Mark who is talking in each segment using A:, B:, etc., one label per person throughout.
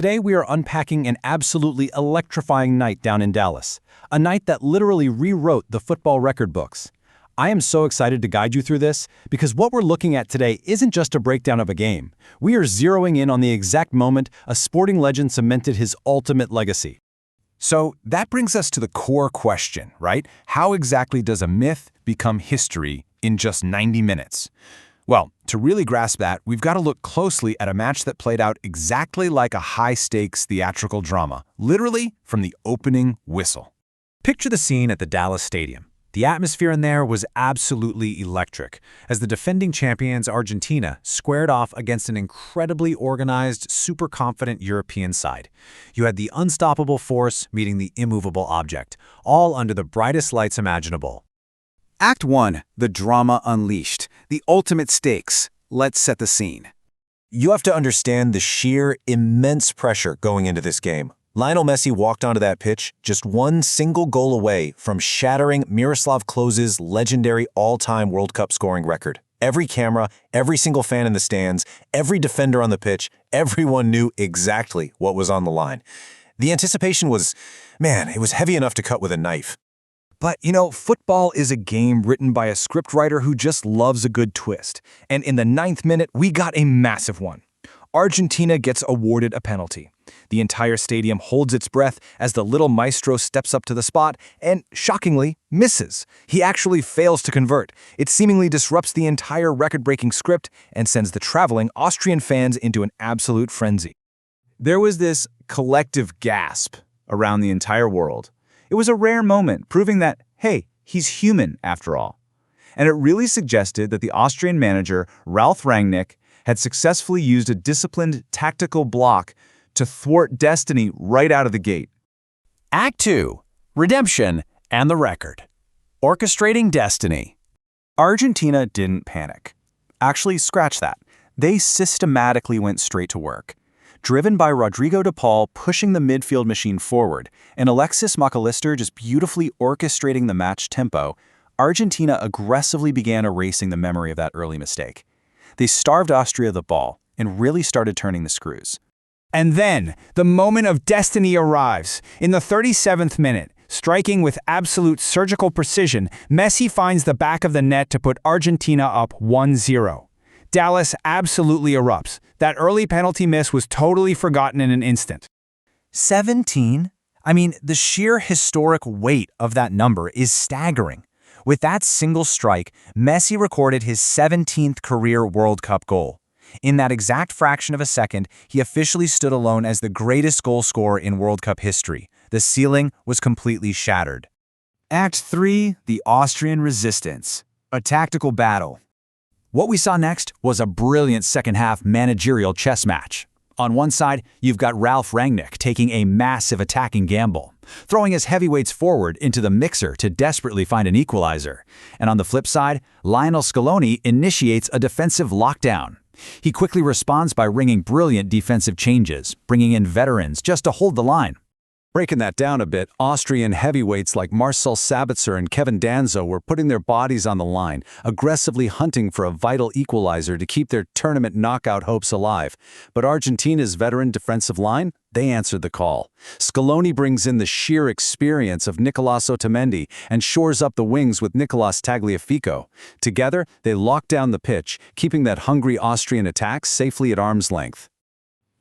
A: Today we are unpacking an absolutely electrifying night down in Dallas, a night that literally rewrote the football record books. I am so excited to guide you through this because what we're looking at today isn't just a breakdown of a game. We are zeroing in on the exact moment a sporting legend cemented his ultimate legacy.
B: So that brings us to the core question, right? How exactly does a myth become history in just 90 minutes? Well, to really grasp that, we've got to look closely at a match that played out exactly like a high-stakes theatrical drama, literally from the opening whistle.
C: Picture the scene at the Dallas Stadium. The atmosphere in there was absolutely electric, as the defending champions Argentina squared off against an incredibly organized, super confident European side. You had the unstoppable force meeting the immovable object, all under the brightest lights imaginable.
D: Act 1, the drama unleashed, the ultimate stakes. Let's set the scene.
E: You have to understand the sheer, immense pressure going into this game. Lionel Messi walked onto that pitch just one single goal away from shattering Miroslav Klose's legendary all-time World Cup scoring record. Every camera, every single fan in the stands, every defender on the pitch, everyone knew exactly what was on the line. The anticipation was, man, it was heavy enough to cut with a knife.
B: But, football is a game written by a scriptwriter who just loves a good twist. And in the 9th minute, we got a massive one. Argentina gets awarded a penalty. The entire stadium holds its breath as the little maestro steps up to the spot and, shockingly, misses. He actually fails to convert. It seemingly disrupts the entire record-breaking script and sends the traveling Austrian fans into an absolute frenzy.
F: There was this collective gasp around the entire world. It was a rare moment, proving that, hey, he's human after all. And it really suggested that the Austrian manager, Ralf Rangnick, had successfully used a disciplined tactical block to thwart destiny right out of the gate.
A: Act 2, Redemption and the Record. Orchestrating Destiny.
G: Argentina didn't panic. Actually, scratch that. They systematically went straight to work. Driven by Rodrigo de Paul pushing the midfield machine forward and Alexis McAllister just beautifully orchestrating the match tempo, Argentina aggressively began erasing the memory of that early mistake. They starved Austria the ball and really started turning the screws.
H: And then, the moment of destiny arrives. In the 37th minute, striking with absolute surgical precision, Messi finds the back of the net to put Argentina up 1-0. Dallas absolutely erupts. That early penalty miss was totally forgotten in an instant.
C: 17? I mean, the sheer historic weight of that number is staggering. With that single strike, Messi recorded his 17th career World Cup goal. In that exact fraction of a second, he officially stood alone as the greatest goal scorer in World Cup history. The ceiling was completely shattered.
F: Act 3, the Austrian resistance. A tactical battle.
C: What we saw next was a brilliant second-half managerial chess match. On one side, you've got Ralf Rangnick taking a massive attacking gamble, throwing his heavyweights forward into the mixer to desperately find an equalizer. And on the flip side, Lionel Scaloni initiates a defensive lockdown. He quickly responds by ringing brilliant defensive changes, bringing in veterans just to hold the line.
A: Breaking that down a bit, Austrian heavyweights like Marcel Sabitzer and Kevin Danzo were putting their bodies on the line, aggressively hunting for a vital equalizer to keep their tournament knockout hopes alive. But Argentina's veteran defensive line, they answered the call. Scaloni brings in the sheer experience of Nicolas Otamendi and shores up the wings with Nicolas Tagliafico. Together, they lock down the pitch, keeping that hungry Austrian attack safely at arm's length.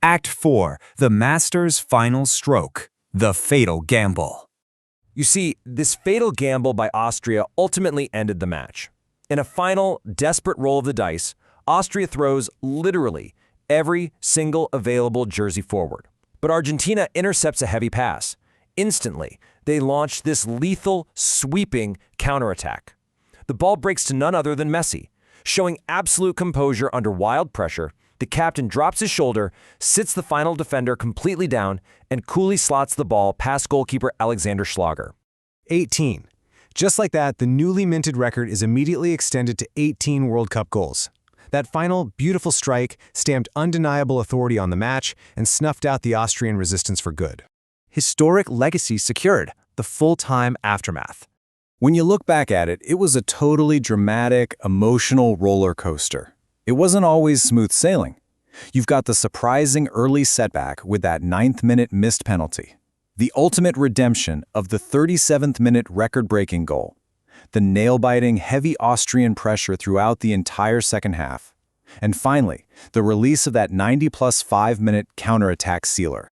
C: Act 4, the Master's final stroke. The fatal gamble.
I: You see, this fatal gamble by Austria ultimately ended the match. In a final, desperate roll of the dice, Austria throws literally every single available jersey forward. But Argentina intercepts a heavy pass. Instantly, they launch this lethal, sweeping counterattack. The ball breaks to none other than Messi. Showing absolute composure under wild pressure, the captain drops his shoulder, sits the final defender completely down, and coolly slots the ball past goalkeeper Alexander Schlager.
J: 18. Just like that, the newly minted record is immediately extended to 18 World Cup goals. That final, beautiful strike stamped undeniable authority on the match and snuffed out the Austrian resistance for good.
G: Historic legacy secured, the full-time aftermath.
A: When you look back at it, it was a totally dramatic, emotional roller coaster. It wasn't always smooth sailing. You've got the surprising early setback with that 9th-minute missed penalty. The ultimate redemption of the 37th-minute record-breaking goal. The nail-biting, heavy Austrian pressure throughout the entire second half. And finally, the release of that 90-plus 5-minute counterattack sealer.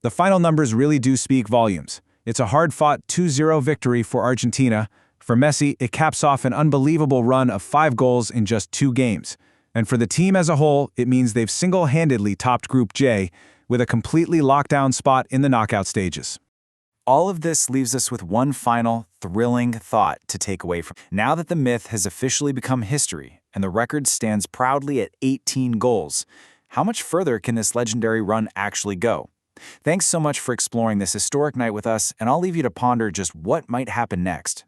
B: The final numbers really do speak volumes. It's a hard-fought 2-0 victory for Argentina. For Messi, it caps off an unbelievable run of 5 goals in just 2 games. And for the team as a whole, it means they've single-handedly topped Group J with a completely locked-down spot in the knockout stages.
C: All of this leaves us with one final, thrilling thought to take away from. Now that the myth has officially become history and the record stands proudly at 18 goals, how much further can this legendary run actually go? Thanks so much for exploring this historic night with us, and I'll leave you to ponder just what might happen next.